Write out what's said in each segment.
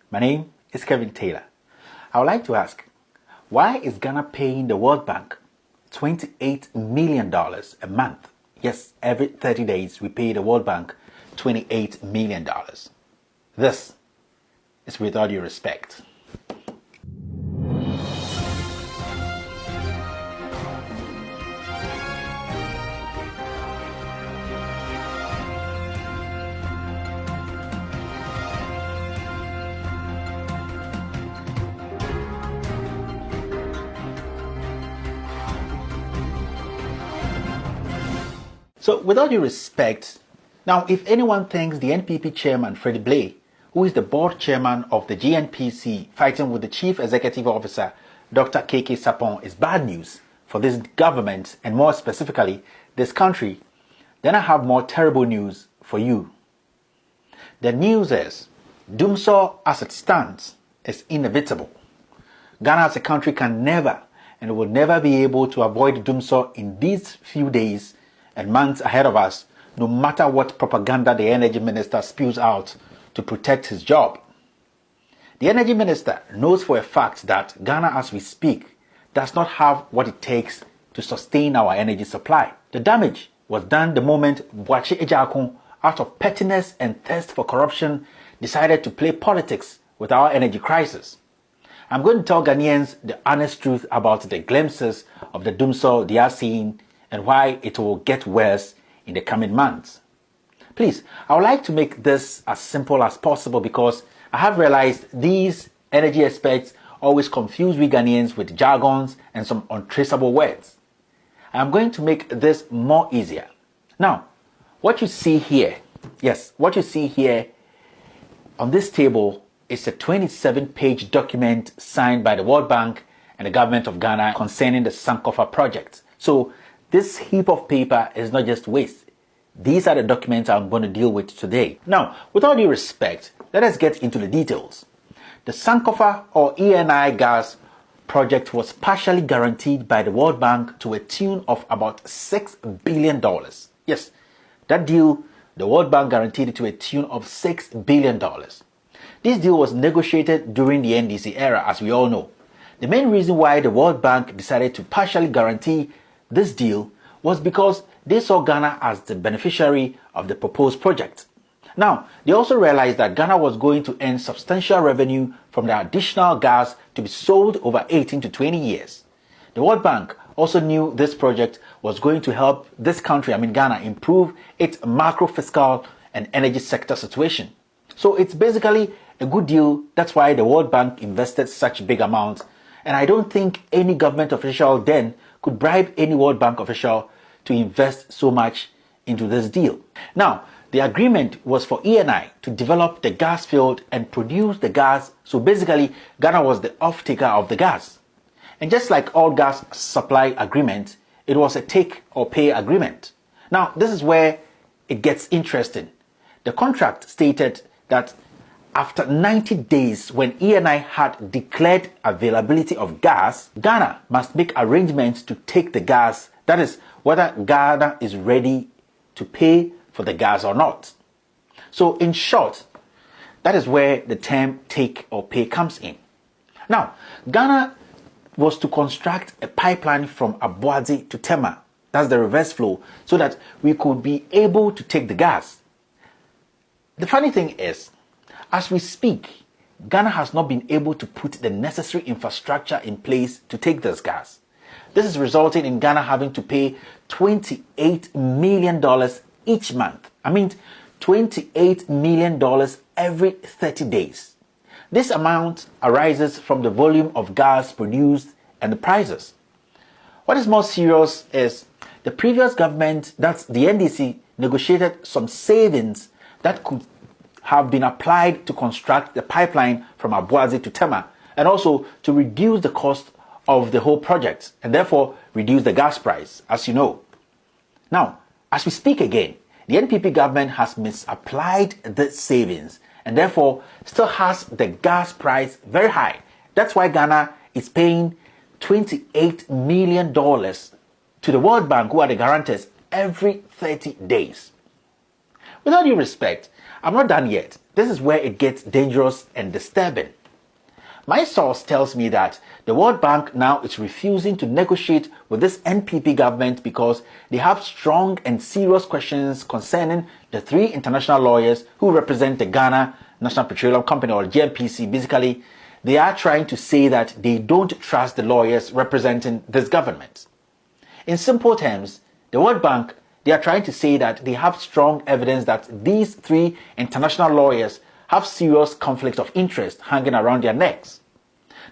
My name is Kevin Taylor. I would like to ask, why is Ghana paying the World Bank $28 million a month? Yes, every 30 days we pay the World Bank $28 million. This is with all due respect. So, with all due respect, now if anyone thinks the NPP chairman, Freddie bLOW, who is the board chairman of the GNPC, fighting with the chief executive officer, Dr. KK Sapon, is bad news for this government and more specifically this country, then I have more terrible news for you. The news is, doomsday as it stands is inevitable. Ghana as a country can never and will never be able to avoid doomsday in these few days and months ahead of us, no matter what propaganda the energy minister spews out to protect his job. The energy minister knows for a fact that Ghana as we speak does not have what it takes to sustain our energy supply. The damage was done the moment Boakye Ejakun, out of pettiness and thirst for corruption, decided to play politics with our energy crisis. I'm going to tell Ghanaians the honest truth about the glimpses of the doomsday they are seeing and why it will get worse in the coming months. Please, I would like to make this as simple as possible because I have realized these energy experts always confuse we Ghanaians with jargons and some untraceable words. I am going to make this more easier. Now, what you see here, yes, what you see here on this table is a 27-page document signed by the World Bank and the government of Ghana concerning the Sankofa project. So, this heap of paper is not just waste. These are the documents I'm going to deal with today. Now, with all due respect, let us get into the details. The Sankofa or ENI gas project was partially guaranteed by the World Bank to a tune of about $6 billion. Yes, that deal, the World Bank guaranteed it to a tune of $6 billion. This deal was negotiated during the NDC era, as we all know. The main reason why the World Bank decided to partially guarantee this deal was because they saw Ghana as the beneficiary of the proposed project. Now, they also realized that Ghana was going to earn substantial revenue from the additional gas to be sold over 18 to 20 years. The World Bank also knew this project was going to help this country, Ghana, improve its macro-fiscal and energy sector situation. So it's basically a good deal. That's why the World Bank invested such big amounts. And I don't think any government official then could bribe any World Bank official to invest so much into this deal. Now, the agreement was for ENI to develop the gas field and produce the gas. So basically, Ghana was the off-taker of the gas. And just like all gas supply agreements, it was a take or pay agreement. Now, this is where it gets interesting. The contract stated that after 90 days, when ENI had declared availability of gas, Ghana must make arrangements to take the gas. That is, whether Ghana is ready to pay for the gas or not. So, in short, that is where the term take or pay comes in. Now, Ghana was to construct a pipeline from Abuadze to Tema. That's the reverse flow, so that we could be able to take the gas. The funny thing is, as we speak, Ghana has not been able to put the necessary infrastructure in place to take this gas. This is resulting in Ghana having to pay $28 million each month. $28 million every 30 days. This amount arises from the volume of gas produced and the prices. What is more serious is the previous government, that's the NDC, negotiated some savings that could have been applied to construct the pipeline from Abuadze to Tema and also to reduce the cost of the whole project and therefore reduce the gas price, as you know. Now, as we speak again, the NPP government has misapplied the savings and therefore still has the gas price very high. That's why Ghana is paying $28 million to the World Bank, who are the guarantors, every 30 days. With all due respect, I'm not done yet. this is where it gets dangerous and disturbing. My source tells me that the World Bank now is refusing to negotiate with this NPP government because they have strong and serious questions concerning the 3 international lawyers who represent the Ghana National Petroleum Company, or GNPC. Basically, they are trying to say that they don't trust the lawyers representing this government. In simple terms, the World Bank, they are trying to say that they have strong evidence that these 3 international lawyers have serious conflict of interest hanging around their necks.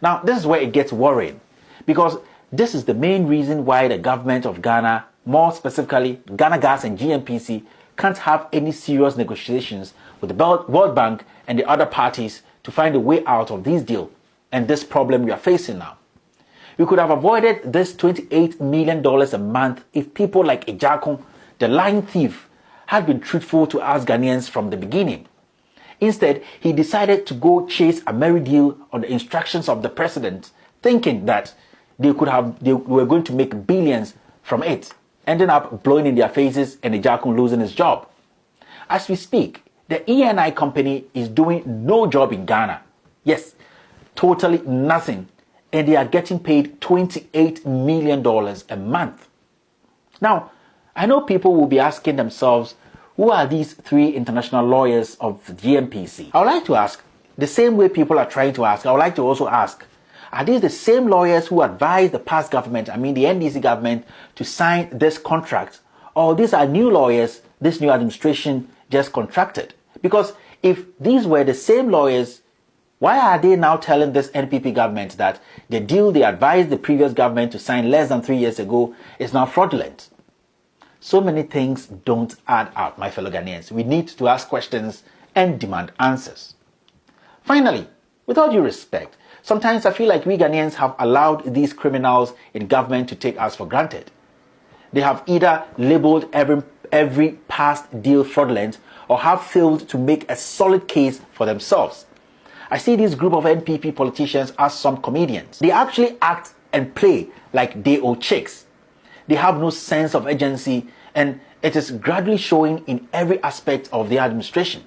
Now, this is where it gets worrying, because this is the main reason why the government of Ghana, more specifically Ghana Gas and GNPC, can't have any serious negotiations with the World Bank and the other parties to find a way out of this deal and this problem we are facing now. We could have avoided this $28 million a month if people like Ejakun, the lying thief, had been truthful to us Ghanaians from the beginning. Instead, he decided to go chase a merry deal on the instructions of the president, thinking that they were going to make billions from it, ending up blowing in their faces and Ejakun losing his job. As we speak, the ENI company is doing no job in Ghana. Yes, totally nothing. And they are getting paid $28 million a month. Now, I know people will be asking themselves, who are these 3 international lawyers of the GNPC? I would like to ask, the same way people are trying to ask, I would like to also ask, are these the same lawyers who advised the past government, I mean the NDC government, to sign this contract? Or these are new lawyers this new administration just contracted? Because if these were the same lawyers, why are they now telling this NPP government that the deal they advised the previous government to sign less than 3 years ago is now fraudulent? So many things don't add up, my fellow Ghanaians. We need to ask questions and demand answers. Finally, with all due respect, sometimes I feel like we Ghanaians have allowed these criminals in government to take us for granted. They have either labeled every past deal fraudulent or have failed to make a solid case for themselves. I see this group of NPP politicians as some comedians. They actually act and play like they owe chicks. They have no sense of urgency, and it is gradually showing in every aspect of their administration.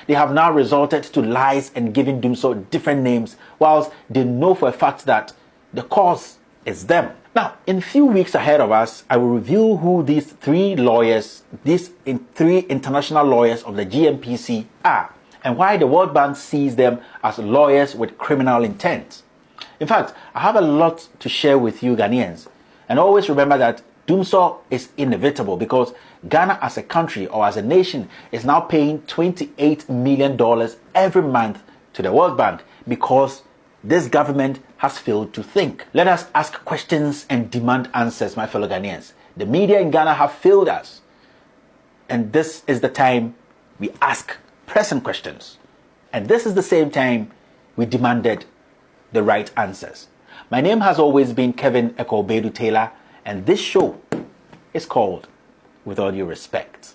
They have now resorted to lies and giving Dumso different names, whilst they know for a fact that the cause is them. Now, in a few weeks ahead of us, I will reveal who these 3 lawyers, these 3 international lawyers of the GNPC are, and why the World Bank sees them as lawyers with criminal intent. In fact, I have a lot to share with you Ghanaians. And always remember that Dumso is inevitable, because Ghana as a country or as a nation is now paying $28 million every month to the World Bank because this government has failed to think. Let us ask questions and demand answers, my fellow Ghanaians. The media in Ghana have failed us. And this is the time we ask pressing questions. And this is the same time we demanded the right answers. My name has always been Kevin Ekobedu Taylor, and this show is called With All Due Respect.